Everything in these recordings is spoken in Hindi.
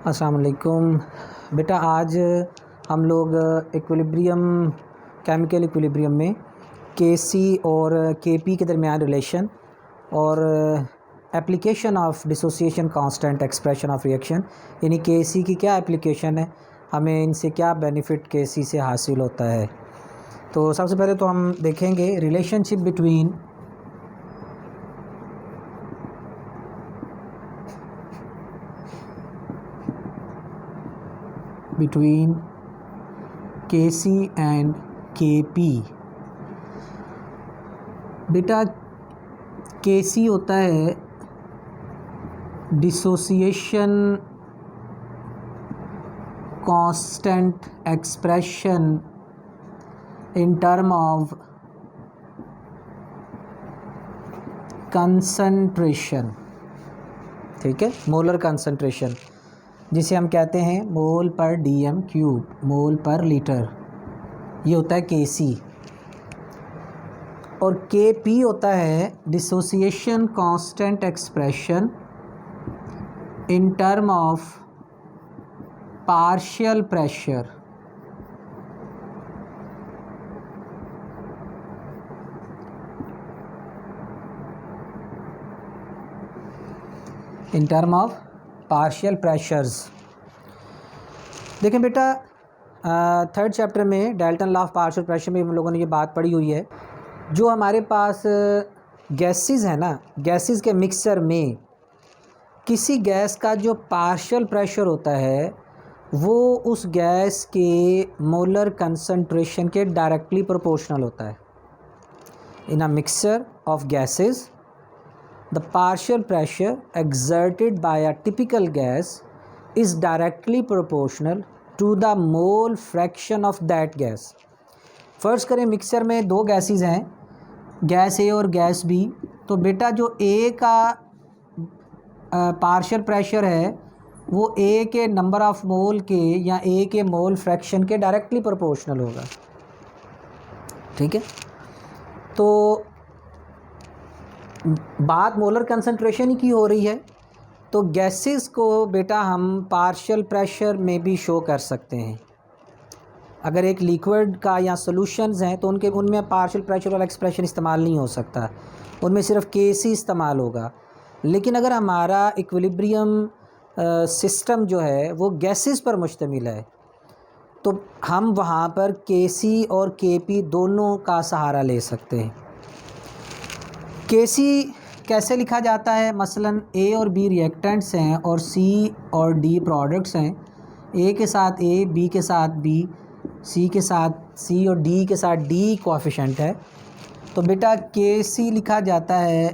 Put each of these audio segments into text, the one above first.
अस्सलाम वालेकुम। बेटा आज हम लोग इक्विलिब्रियम केमिकल इक्विलिब्रियम में केसी और केपी के दरमियान रिलेशन और application of dissociation constant expression of reaction यानी केसी की क्या एप्लीकेशन है, हमें इनसे क्या बेनिफिट केसी से हासिल होता है। तो सबसे पहले तो हम देखेंगे relationship between KC and KP. बेटा केसी होता है dissociation constant expression in term of concentration, ठीक है, मोलर कंसंट्रेशन, जिसे हम कहते हैं मोल पर डीएम क्यूब, मोल पर लीटर। ये होता है केसी। और केपी होता है dissociation constant expression in term of partial pressure. In term of partial pressures. देखें बेटा, थर्ड चैप्टर में Dalton law of partial pressure में हम लोगों ने ये बात पढ़ी हुई है। जो हमारे पास गैसेस है ना, गैसेस के मिक्सचर में किसी गैस का जो पार्शियल प्रेशर होता है वो उस गैस के मोलर कंसंट्रेशन के डायरेक्टली प्रोपोर्शनल होता है। In a mixture of gases the partial pressure exerted by a typical gas is directly proportional to the mole fraction of that gas। फर्ज करें मिक्सर में दो गैसेस हैं, गैस ए और गैस बी। तो बेटा जो ए का पार्शियल प्रेशर है वो ए के नंबर ऑफ मोल के या ए के मोल फ्रैक्शन के डायरेक्टली प्रोपोर्शनल होगा, ठीक है। तो बात मोलर कंसंट्रेशन ही की हो रही है, तो गैसेस को बेटा हम पार्शियल प्रेशर में भी शो कर सकते हैं। अगर एक लिक्विड का या सॉल्यूशंस हैं तो उनमें पार्शियल प्रेशर वाला एक्सप्रेशन इस्तेमाल नहीं हो सकता, उनमें सिर्फ केसी इस्तेमाल होगा। लेकिन अगर हमारा इक्विलिब्रियम सिस्टम जो है वो गैसेस पर मुश्तमिल है तो हम वहाँ पर केसी और केपी दोनों का सहारा ले सकते हैं। केसी कैसे लिखा जाता है? मसलन ए और बी रिएक्टेंट्स हैं और सी और डी प्रोडक्ट्स हैं। ए के साथ ए, बी के साथ बी, सी के साथ सी और डी के साथ डी कोएफिशिएंट है। तो बेटा केसी लिखा जाता है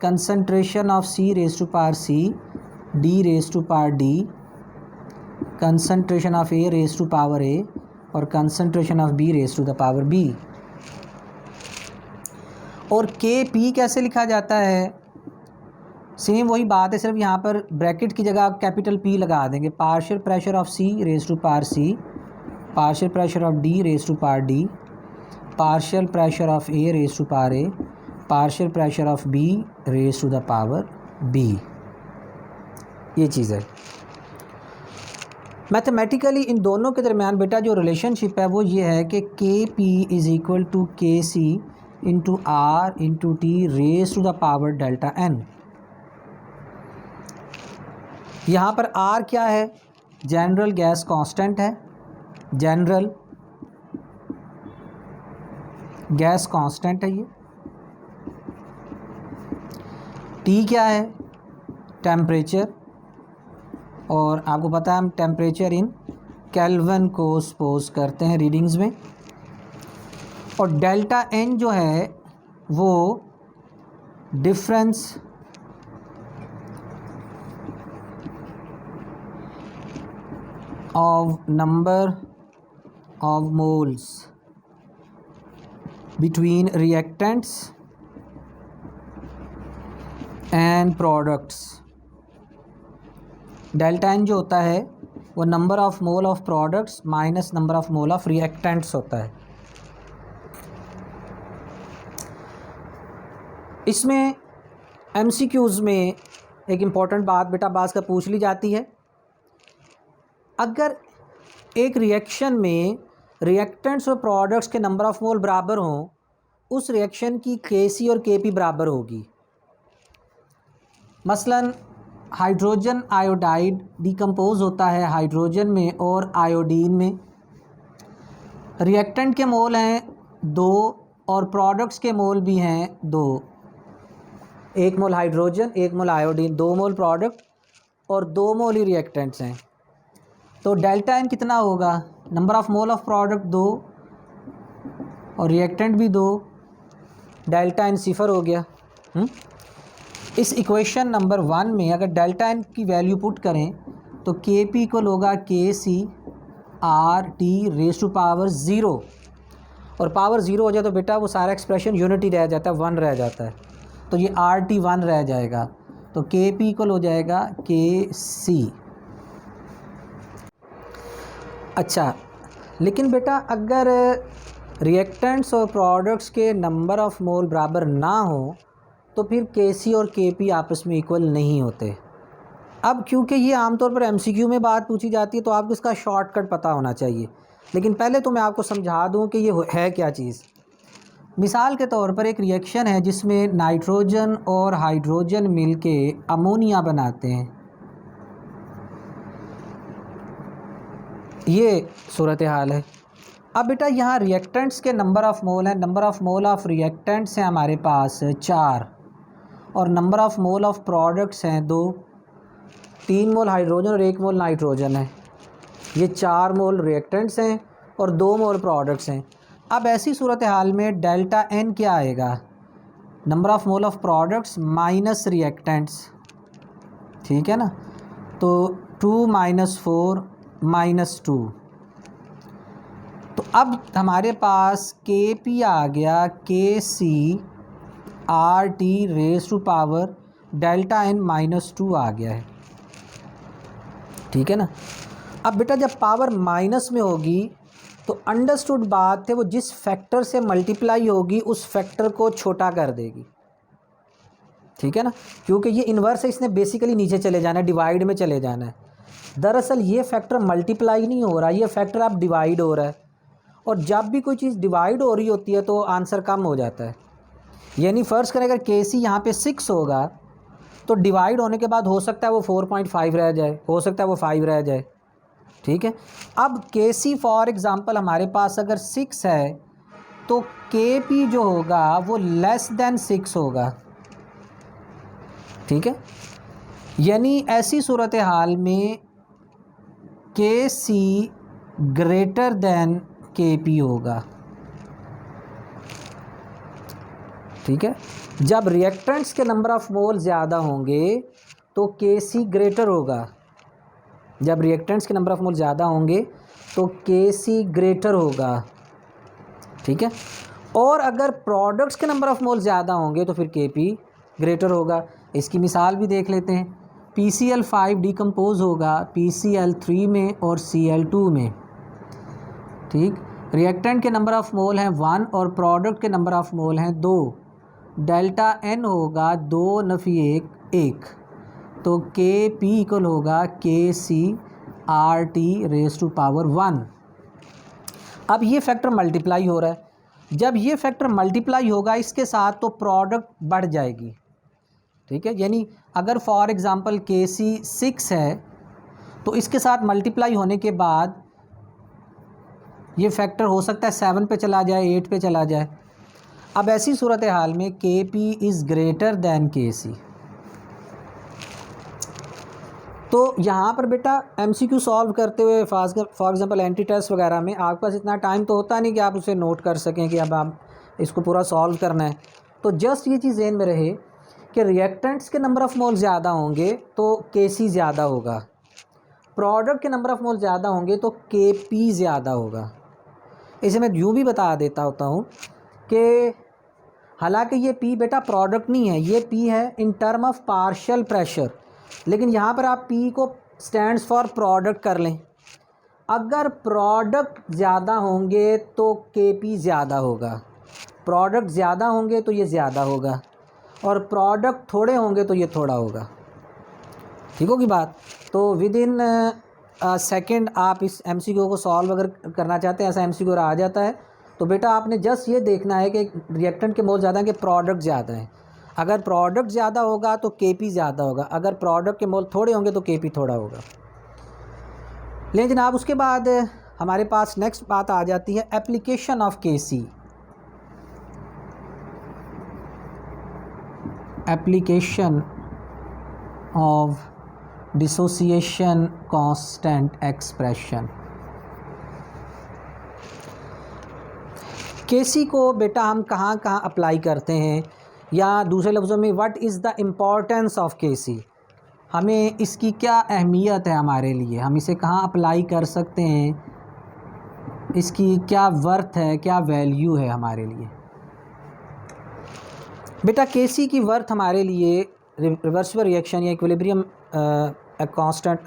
concentration of C raise to power C, D raise to power D, concentration of A raise to power A और concentration of B raise to the power B. और के पी कैसे लिखा जाता है? सेम वही बात है, सिर्फ यहाँ पर ब्रैकेट की जगह आप कैपिटल पी लगा देंगे। Partial pressure of C raise to power C, partial pressure of D raise to power D, partial pressure of A raise to power A, partial pressure of B raise to the power B. ये चीज़ है। मैथमेटिकली इन दोनों के दरमियान बेटा जो रिलेशनशिप है वो ये है कि के P is equal to K C into R into T raise to the power delta N. यहाँ पर आर क्या है? जनरल गैस कांस्टेंट है, जनरल गैस कांस्टेंट है ये। टी क्या है? टेम्परेचर, और आपको पता है हम टेम्परेचर इन केल्विन को सपोज करते हैं रीडिंग्स में। और डेल्टा एन जो है वो difference of number of moles between reactants and products. Delta N जो होता है वो number of mole of products minus number of mole of reactants होता है। इसमें एमसीक्यूज़ में एक इम्पॉर्टेंट बात बेटा बाज़ का पूछ ली जाती है अगर एक रिएक्शन में रिएक्टेंट्स और प्रोडक्ट्स के नंबर ऑफ़ मोल बराबर हों, उस रिएक्शन की Kc और Kp बराबर होगी। मसलन हाइड्रोजन आयोडाइड डिकम्पोज होता है हाइड्रोजन में और आयोडीन में। रिएक्टेंट के मोल हैं 2 और प्रोडक्ट्स के मोल भी हैं 2, 1 मोल हाइड्रोजन 1 मोल आयोडीन, 2 मोल प्रोडक्ट और 2 मोल ही रिएक्टेंट्स हैं। तो डेल्टा एन कितना होगा? Number of mole of product 2 और रिएक्टेंट भी 2, डेल्टा एन 0 हो गया। इस इक्वेशन नंबर 1 में अगर डेल्टा एन की वैल्यू पुट करें तो के पी इक्वल होगा K C R T raise to power 0, और पावर 0 हो जाए तो बेटा वो सारा एक्सप्रेशन यूनिटी रह जाता है, 1 रह जाता है, तो ये आर टी 1 रह जाएगा। तो के पी इक्वल हो जाएगा के सी। अच्छा, लेकिन बेटा अगर रिएक्टेंट्स और प्रोडक्ट्स के नंबर ऑफ़ मोल बराबर ना हो तो फिर के सी और के पी आपस में इक्वल नहीं होते। अब क्योंकि ये आमतौर पर एमसीक्यू में बात पूछी जाती है तो आपको इसका शॉर्टकट पता होना चाहिए, लेकिन पहले तो मैं आपको समझा दूं कि ये है क्या चीज़। मिसाल के तौर पर एक रिएक्शन है जिसमें नाइट्रोजन और हाइड्रोजन मिलके अमोनिया बनाते हैं, ये सूरत हाल है। अब बेटा यहाँ रिएक्टेंट्स के नंबर ऑफ़ मोल हैं, number of mole of reactants हैं हमारे पास 4 और number of mole of products हैं 2, 3 मोल हाइड्रोजन और 1 मोल नाइट्रोजन है। ये 4 मोल रिएक्टेंट्स हैं और 2 मोल प्रोडक्ट्स हैं। अब ऐसी सूरत हाल में डेल्टा एन क्या आएगा? Number of mole of products minus reactants, ठीक है ना, तो 2 - 4 -2। तो अब हमारे पास के पी आ गया K C R T raise to power delta N -2 आ गया है, ठीक है ना। अब बेटा जब पावर माइनस में होगी तो अंडरस्टूड बात है वो जिस फैक्टर से मल्टीप्लाई होगी उस फैक्टर को छोटा कर देगी, ठीक है ना, क्योंकि ये इन्वर्स है, इसने बेसिकली नीचे चले जाना है, डिवाइड में चले जाना है। दरअसल ये फैक्टर मल्टीप्लाई नहीं हो रहा, ये फैक्टर अब डिवाइड हो रहा है, और जब भी कोई चीज़ डिवाइड हो रही होती है तो आंसर कम हो जाता है। यानी फ़र्ज़ करें अगर के सी यहाँ पर 6 होगा तो डिवाइड होने के बाद हो सकता है वो 4.5 रह जाए, हो सकता है वो 5 रह जाए, ठीक है। अब के सी फॉर एग्ज़ाम्पल हमारे पास अगर 6 है तो के पी जो होगा वो लेस देन 6 होगा, ठीक है। यानी ऐसी सूरत हाल में के सी ग्रेटर देन के पी होगा, ठीक है। जब रिएक्टेंट्स के नंबर ऑफ़ मोल ज़्यादा होंगे तो के सी ग्रेटर होगा, जब रिएक्टेंट्स के नंबर ऑफ़ मोल ज़्यादा होंगे तो के सी ग्रेटर होगा, ठीक है। और अगर प्रोडक्ट्स के नंबर ऑफ़ मोल ज़्यादा होंगे तो फिर के पी ग्रेटर होगा। इसकी मिसाल भी देख लेते हैं। PCl5 डिकम्पोज होगा PCl3 में और Cl2 में, ठीक। रिएक्टेंट के नंबर ऑफ़ मोल हैं 1 और प्रोडक्ट के नंबर ऑफ़ मोल हैं 2, डेल्टा एन होगा 2 - 1, तो के पी इक्वल होगा K C R T raise to power 1। अब ये फैक्टर मल्टीप्लाई हो रहा है, जब ये फैक्टर मल्टीप्लाई होगा इसके साथ तो प्रोडक्ट बढ़ जाएगी, ठीक है। यानी अगर फॉर एग्ज़ाम्पल के सी 6 है तो इसके साथ मल्टीप्लाई होने के बाद ये फैक्टर हो सकता है 7 पे चला जाए, 8 पे चला जाए। अब ऐसी सूरत हाल में के पी इज़ ग्रेटर दैन के सी। तो यहाँ पर बेटा एमसीक्यू सॉल्व करते हुए फॉर एग्ज़ाम्पल एंटी टेस्ट वगैरह में आपके पास इतना टाइम तो होता नहीं कि आप उसे नोट कर सकें कि अब आप इसको पूरा सॉल्व करना है। तो जस्ट ये चीज़ ज़हन में रहे कि रिएक्टेंट्स के नंबर ऑफ़ मोल ज़्यादा होंगे तो के सी ज़्यादा होगा, प्रोडक्ट के नंबर ऑफ़ मोल ज़्यादा होंगे तो के पी ज़्यादा होगा। इसे मैं यूँ भी बता देता होता हूँ कि हालांकि ये पी बेटा प्रोडक्ट नहीं है, ये पी है इन टर्म ऑफ पार्शियल प्रेशर, लेकिन यहाँ पर आप पी को स्टैंड्स फॉर प्रोडक्ट कर लें। अगर प्रोडक्ट ज़्यादा होंगे तो के पी ज़्यादा होगा, प्रोडक्ट ज़्यादा होंगे तो ये ज़्यादा होगा, और प्रोडक्ट थोड़े होंगे तो ये थोड़ा होगा, ठीक होगी बात। तो विद इन सेकंड आप इस एमसीक्यू को सॉल्व अगर करना चाहते हैं, ऐसा एमसीक्यू आ जाता है, तो बेटा आपने जस्ट ये देखना है कि रिएक्टेंट के मोल ज़्यादा हैं कि प्रोडक्ट ज़्यादा है। अगर प्रोडक्ट ज़्यादा होगा तो केपी ज़्यादा होगा, अगर प्रोडक्ट के मोल थोड़े होंगे तो केपी थोड़ा होगा। लेकिन जनाब उसके बाद हमारे पास नेक्स्ट बात आ जाती है application of KC. Application of dissociation constant expression. KC को बेटा हम कहाँ कहाँ अप्लाई करते हैं, या दूसरे लफ्ज़ों में what is the importance of KC, हमें इसकी क्या अहमियत है हमारे लिए, हम इसे कहाँ अप्लाई कर सकते हैं, इसकी क्या वर्थ है, क्या वैल्यू है हमारे लिए। बेटा केसी की वर्थ हमारे लिए रिवर्सिबल रिएक्शन या equilibrium constant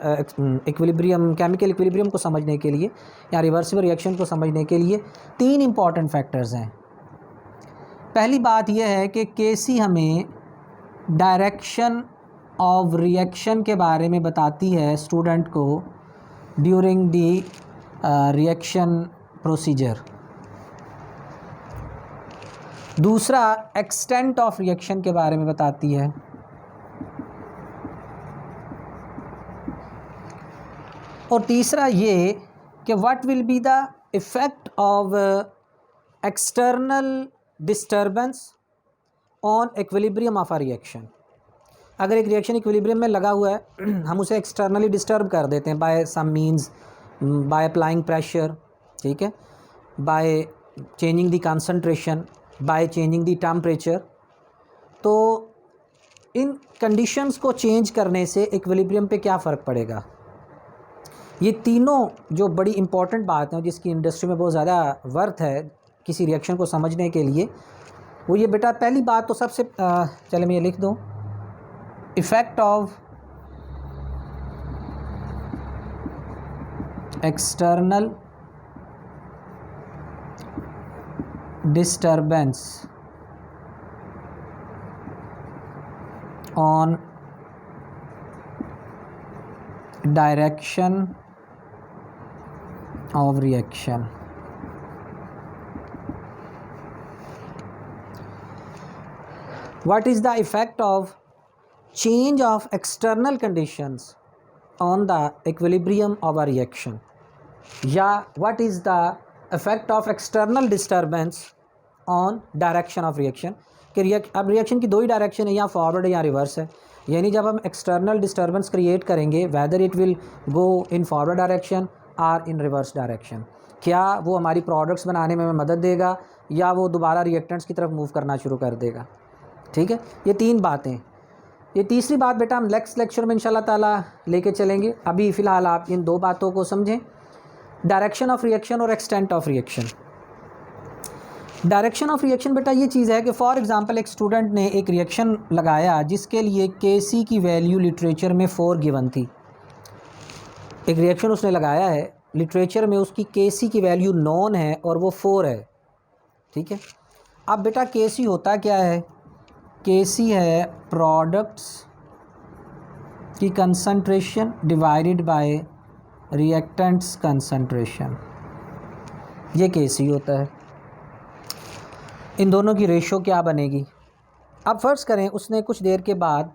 equilibrium, chemical equilibrium को समझने के लिए या रिवर्सिबल रिएक्शन को समझने के लिए 3 इंपॉर्टेंट फैक्टर्स हैं। पहली बात यह है कि केसी हमें डायरेक्शन ऑफ रिएक्शन के बारे में बताती है स्टूडेंट को ड्यूरिंग दी रिएक्शन प्रोसीजर। दूसरा एक्सटेंट ऑफ रिएक्शन के बारे में बताती है। और तीसरा ये कि what will be the effect of external disturbance on equilibrium of a reaction. अगर एक रिएक्शन इक्विलिब्रियम में लगा हुआ है, हम उसे एक्सटर्नली डिस्टर्ब कर देते हैं by some means, by applying pressure, ठीक है, by changing the concentration, by changing the temperature, तो इन कंडीशंस को चेंज करने से इक्विलिब्रियम पे क्या फ़र्क पड़ेगा। ये तीनों जो बड़ी इंपॉर्टेंट बात है जिसकी इंडस्ट्री में बहुत ज़्यादा वर्थ है किसी रिएक्शन को समझने के लिए, वो ये बेटा पहली बात तो सबसे चले मैं ये लिख दूँ, effect of external disturbance on direction of reaction। What is the effect of change of external conditions on the equilibrium of a reaction, या what is the effect of external disturbance on direction of reaction। कि अब रिएक्शन की 2 ही डायरेक्शन है, या फॉरवर्ड है या रिवर्स है, यानी जब हम एक्सटर्नल डिस्टर्बेंस क्रिएट करेंगे whether it will go in forward direction or in reverse direction, क्या वो हमारी प्रोडक्ट्स बनाने में मदद देगा या वो दोबारा रिएक्टेंट्स की तरफ मूव करना शुरू कर देगा। ठीक है, ये 3 बातें। ये तीसरी बात बेटा हम नेक्स्ट लेक्चर में इंशाल्लाह ताला लेके चलेंगे। अभी फ़िलहाल आप इन 2 बातों को समझें, डायरेक्शन ऑफ रिएक्शन और extent of reaction. Direction of reaction बेटा ये चीज़ है कि फॉर एग्जांपल एक स्टूडेंट ने एक रिएक्शन लगाया जिसके लिए केसी की वैल्यू लिटरेचर में 4 गिवन थी। एक रिएक्शन उसने लगाया है, लिटरेचर में उसकी केसी की वैल्यू नॉन है और वो 4 है। ठीक है, अब बेटा केसी होता क्या है, केसी है प्रोडक्ट्स की concentration divided by reactants concentration, ये केसी होता है। इन दोनों की रेशो क्या बनेगी। अब फ़र्ज़ करें उसने कुछ देर के बाद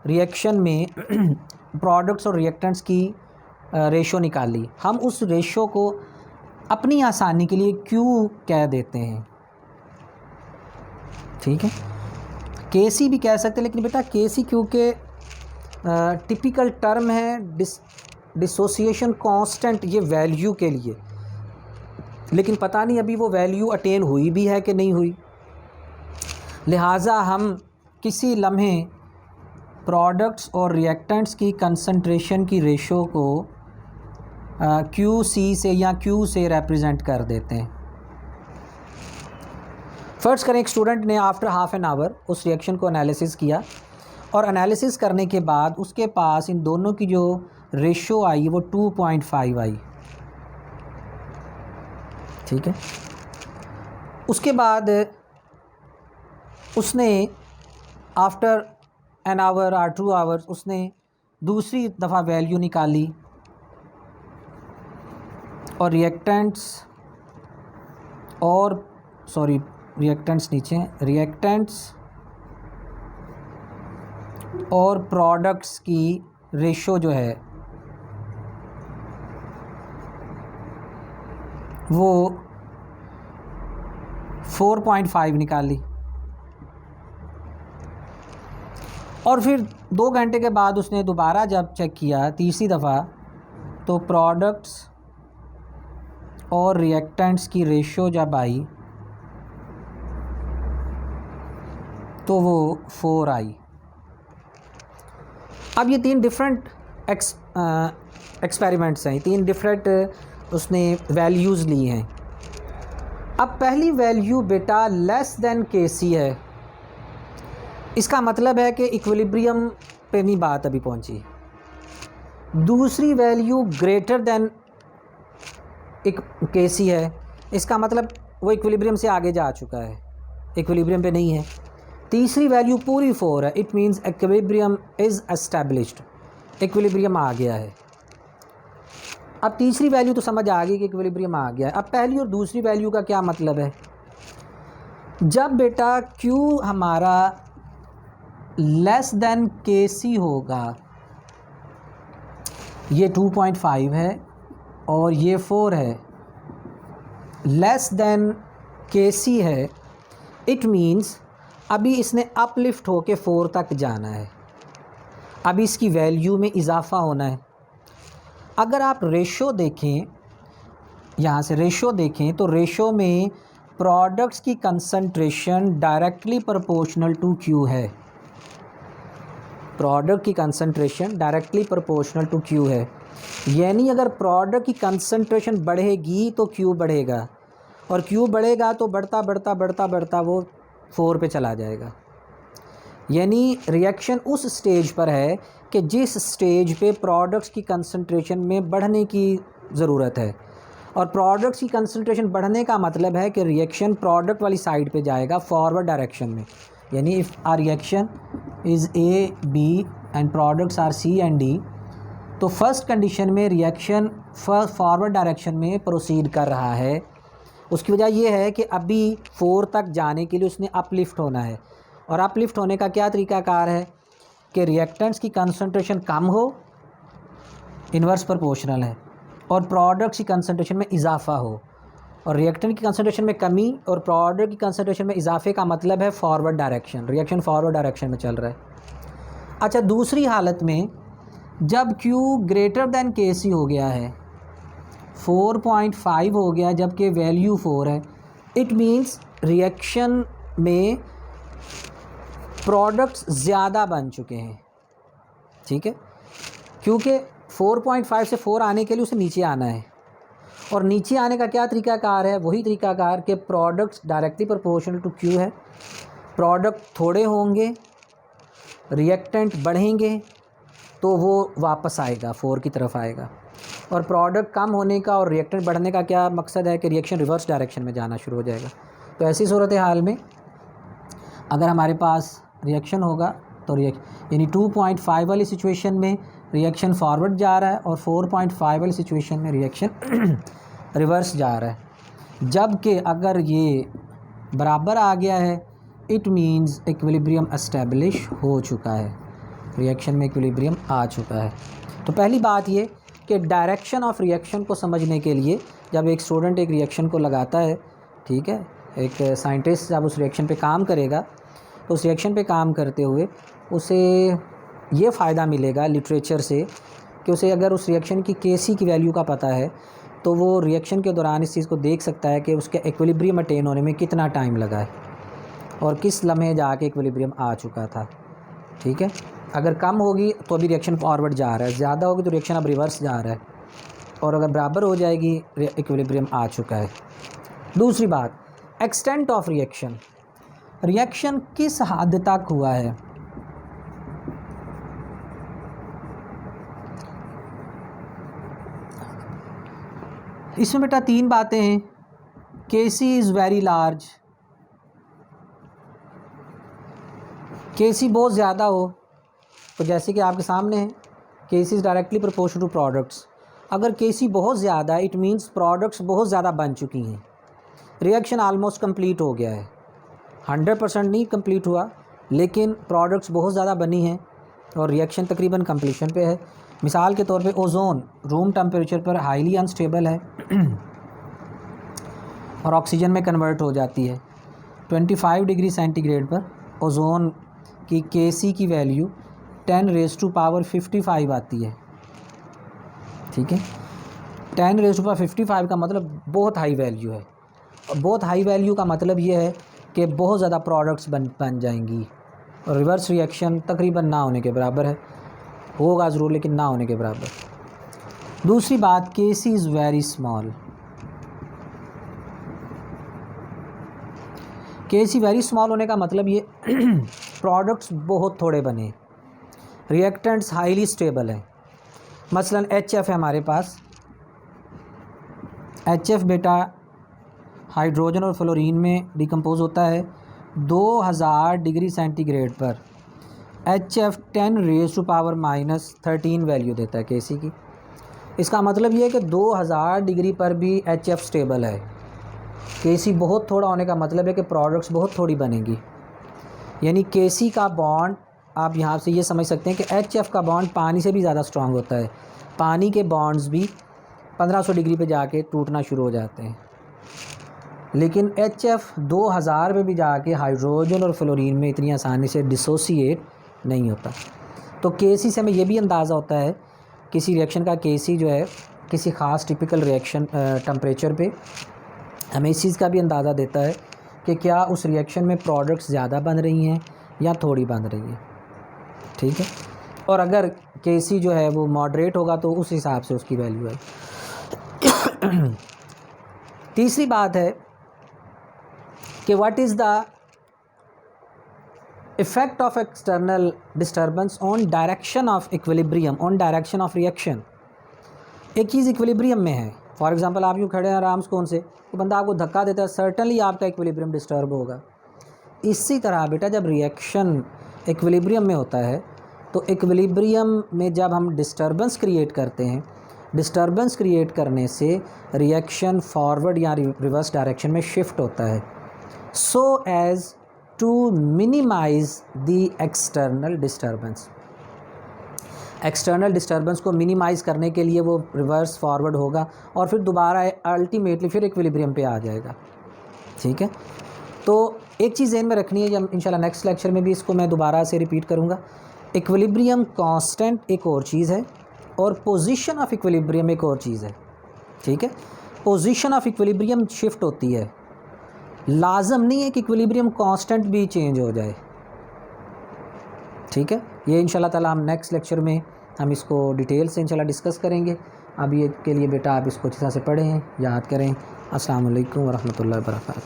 रिएक्शन में प्रोडक्ट्स और रिएक्टेंट्स की रेशो निकाली, हम उस रेशो को अपनी आसानी के लिए क्यू कह देते हैं। ठीक है, केसी भी कह सकते हैं, लेकिन बेटा केसी क्योंकि टिपिकल टर्म है डिसोसिएशन कांस्टेंट ये वैल्यू के लिए, लेकिन पता नहीं अभी वो वैल्यू अटेन हुई भी है कि नहीं हुई, लिहाजा हम किसी लम्हे प्रोडक्ट्स और रिएक्टेंट्स की कंसंट्रेशन की रेशो को क्यू सी से या क्यू से रिप्रेजेंट कर देते हैं। फ़र्ज़ करें एक स्टूडेंट ने आफ्टर हाफ एन आवर उस रिएक्शन को एनालिसिस किया और एनालिसिस करने के बाद उसके पास इन दोनों की जो रेशो आई वो 2.5 आई। ठीक है, उसके बाद उसने आफ्टर एन आवर और 2 आवर्स उसने दूसरी दफ़ा वैल्यू निकाली और रिएक्टेंट्स नीचे, रिएक्टेंट्स और प्रोडक्ट्स की रेशो जो है वो 4.5 निकाल ली। और फिर 2 घंटे के बाद उसने दोबारा जब चेक किया तीसरी दफ़ा, तो प्रोडक्ट्स और रिएक्टेंट्स की रेशो जब आई तो वो 4 आई। अब ये 3 डिफरेंट एक्सपेरिमेंट्स हैं, 3 डिफरेंट उसने वैल्यूज़ ली हैं। अब पहली वैल्यू बेटा लेस देन Kc है, इसका मतलब है कि इक्विलिब्रियम पे नहीं बात अभी पहुंची। दूसरी वैल्यू ग्रेटर देन Kc है, इसका मतलब वो इक्विलिब्रियम से आगे जा चुका है, इक्विलिब्रियम पे नहीं है। तीसरी वैल्यू पूरी 4 है, it means equilibrium is established, equilibrium आ गया है। अब तीसरी वैल्यू तो समझ आ गई कि इक्विलिब्रियम आ गया है। अब पहली और दूसरी वैल्यू का क्या मतलब है? जब बेटा Q हमारा लेस देन Kc होगा, ये 2.5 है और ये 4 है, लेस देन Kc है, इट मीन्स अभी इसने अपलिफ्ट होके 4 तक जाना है, अभी इसकी वैल्यू में इजाफ़ा होना है। अगर आप रेशो देखें, यहाँ से रेशो देखें, तो रेशो में प्रोडक्ट्स की concentration directly proportional to Q है, प्रोडक्ट की concentration directly proportional to Q है। यानी अगर प्रोडक्ट की कंसंट्रेशन बढ़ेगी तो Q बढ़ेगा, और Q बढ़ेगा तो बढ़ता बढ़ता बढ़ता बढ़ता वो 4 पे चला जाएगा। यानी रिएक्शन उस स्टेज पर है कि जिस स्टेज पे प्रोडक्ट्स की कंसंट्रेशन में बढ़ने की ज़रूरत है, और प्रोडक्ट्स की कंसंट्रेशन बढ़ने का मतलब है कि रिएक्शन प्रोडक्ट वाली साइड पे जाएगा, फॉरवर्ड डायरेक्शन में। यानी if our reaction is A, B and products are C and D, तो फर्स्ट कंडीशन में रिएक्शन फॉरवर्ड डायरेक्शन में प्रोसीड कर रहा है। उसकी वजह यह है कि अभी 4 तक जाने के लिए उसने अपलिफ्ट होना है, और अपलिफ्ट होने का क्या तरीक़ाकार है कि रिएक्टेंट्स की कंसंट्रेशन कम हो, इन्वर्स प्रोपोर्शनल है, और प्रोडक्ट्स की कंसंट्रेशन में इजाफ़ा हो। और रिएक्टेंट की कंसंट्रेशन में कमी और प्रोडक्ट की कंसंट्रेशन में इजाफे का मतलब है forward direction, reaction forward direction में चल रहा है। अच्छा, दूसरी हालत में जब Q ग्रेटर दैन Kc हो गया है, 4.5 हो गया जबकि वैल्यू 4 है, इट मीन्स रिएक्शन में प्रोडक्ट्स ज़्यादा बन चुके हैं। ठीक है, क्योंकि 4.5 से 4 आने के लिए उसे नीचे आना है, और नीचे आने का क्या तरीक़ाकार है? वही तरीक़ाकार कि products directly proportional to Q है, प्रोडक्ट थोड़े होंगे, रिएक्टेंट बढ़ेंगे तो वो वापस आएगा, 4 की तरफ आएगा। और प्रोडक्ट कम होने का और रिएक्टेंट बढ़ने का क्या मकसद है कि रिएक्शन रिवर्स डायरेक्शन में जाना शुरू हो जाएगा। तो ऐसी सूरत हाल में अगर हमारे पास रिएक्शन होगा तो यानी 2.5 वाली सिचुएशन में रिएक्शन फॉरवर्ड जा रहा है, और 4.5 वाली सिचुएशन में रिएक्शन रिवर्स जा रहा है। जबकि अगर ये बराबर आ गया है, इट मीन्स इक्विलिब्रियम एस्टेब्लिश हो चुका है, रिएक्शन में इक्विलिब्रियम आ चुका है। तो पहली बात ये कि डायरेक्शन ऑफ रिएक्शन को समझने के लिए जब एक स्टूडेंट एक रिएक्शन को लगाता है, ठीक है, एक साइंटिस्ट जब उस रिएक्शन पे काम करेगा, तो उस रिएक्शन पे काम करते हुए उसे ये फ़ायदा मिलेगा लिटरेचर से कि उसे अगर उस रिएक्शन की Kc की वैल्यू का पता है तो वो रिएक्शन के दौरान इस चीज़ को देख सकता है कि उसके इक्विलिब्रियम अटेन होने में कितना टाइम लगा है और किस लम्हे जाके इक्विलिब्रियम आ चुका था। ठीक है, अगर कम होगी तो अभी रिएक्शन फॉरवर्ड जा रहा है, ज़्यादा होगी तो रिएक्शन अब रिवर्स जा रहा है, और अगर बराबर हो जाएगी इक्विलिब्रियम आ चुका है। दूसरी बात, एक्सटेंट ऑफ रिएक्शन, रिएक्शन किस हद तक हुआ है। इसमें बेटा 3 बातें हैं। Kc is very large, Kc बहुत ज़्यादा हो तो जैसे कि आपके सामने है, Kc is directly proportional to products, अगर Kc बहुत ज़्यादा है, इट मीन्स प्रोडक्ट्स बहुत ज़्यादा बन चुकी हैं, रिएक्शन आलमोस्ट कंप्लीट हो गया है। 100% नहीं कंप्लीट हुआ, लेकिन प्रोडक्ट्स बहुत ज़्यादा बनी हैं और रिएक्शन तकरीबन कंप्लीशन पे है। मिसाल के तौर पे ओजोन रूम टेम्परेचर पर हाईली अनस्टेबल है और ऑक्सीजन में कन्वर्ट हो जाती है। 25 डिग्री सेंटीग्रेड पर ओजोन की Kc की वैल्यू 10⁻55 आती है। ठीक है, 10⁻55 का मतलब बहुत हाई वैल्यू है। और बहुत हाई वैल्यू का मतलब ये है कि बहुत ज़्यादा प्रोडक्ट्स बन जाएंगी और रिवर्स रिएक्शन तकरीबन ना होने के बराबर है। होगा ज़रूर लेकिन ना होने के बराबर। दूसरी बात, Kc is very small. Kc very small होने का मतलब ये प्रोडक्ट्स बहुत थोड़े बने, रिएक्टेंट्स हाईली स्टेबल हैं। मसलन HF है हमारे पास, HF बेटा हाइड्रोजन और फ्लोरीन में डिकम्पोज होता है 2000 डिग्री सेंटीग्रेड पर। HF 10⁻⁻13 वैल्यू देता है Kc की। इसका मतलब ये है कि 2000 डिग्री पर भी HF स्टेबल है। Kc बहुत थोड़ा होने का मतलब है कि प्रोडक्ट्स बहुत थोड़ी बनेंगी। यानी Kc का बॉन्ड आप यहाँ से ये समझ सकते हैं कि HF का बॉन्ड पानी से भी ज़्यादा स्ट्रांग होता है। पानी के बॉन्ड्स भी 1500 डिग्री पे जाके टूटना शुरू हो जाते हैं, लेकिन HF 2000 पे भी जाके हाइड्रोजन और फ्लोरीन में इतनी आसानी से डिसोसिएट नहीं होता। तो Kc से हमें ये भी अंदाज़ा होता है किसी रिएक्शन का Kc जो है किसी ख़ास टिपिकल रिएक्शन टेम्परेचर पे हमें इस चीज़ का भी अंदाज़ा देता है कि क्या उस रिएक्शन में प्रोडक्ट्स ज़्यादा बन रही हैं या थोड़ी बन रही हैं। ठीक है, और अगर Kc जो है वो मॉडरेट होगा तो उस हिसाब से उसकी वैल्यू है। तीसरी बात है कि what is the effect of external disturbance on direction of equilibrium, on direction of reaction. एक चीज़ इक्विलिब्रियम में है, फॉर एग्जांपल आप यूँ खड़े हैं आराम से कौन से, तो बंदा आपको धक्का देता है, सर्टनली आपका इक्विलिब्रियम डिस्टर्ब होगा। इसी तरह बेटा जब रिएक्शन इक्विलिब्रियम में होता है तो इक्विलिब्रियम में जब हम डिस्टर्बेंस क्रिएट करते हैं, डिस्टर्बेंस क्रिएट करने से रिएक्शन फॉरवर्ड या रिवर्स डायरेक्शन में शिफ्ट होता है, so as to minimise the external disturbance. External disturbance को मिनिमाइज़ करने के लिए वो रिवर्स फॉरवर्ड होगा और फिर दोबारा अल्टीमेटली फिर इक्विलिब्रियम पे आ जाएगा। ठीक है, तो एक चीज़ ज़हन में रखनी है, जब इंशाल्लाह नेक्स्ट लेक्चर में भी इसको मैं दोबारा से रिपीट करूँगा। इक्विलिब्रियम कांस्टेंट एक और चीज़ है और पोजीशन ऑफ इक्विलिब्रियम एक और चीज़ है। ठीक है, पोजीशन ऑफ इक्विलिब्रियम शिफ्ट होती है, लाजम नहीं है कि इक्विलिब्रियम कांस्टेंट भी चेंज हो जाए। ठीक है, ये इंशाल्लाह ताला हम नेक्स्ट लेक्चर में हम इसको डिटेल से इंशाल्लाह डिस्कस करेंगे। अभी के लिए बेटा आप इसको अच्छी तरह से पढ़ें, याद करें। अस्सलाम वालेकुम व रहमतुल्लाहि व बरकातहू।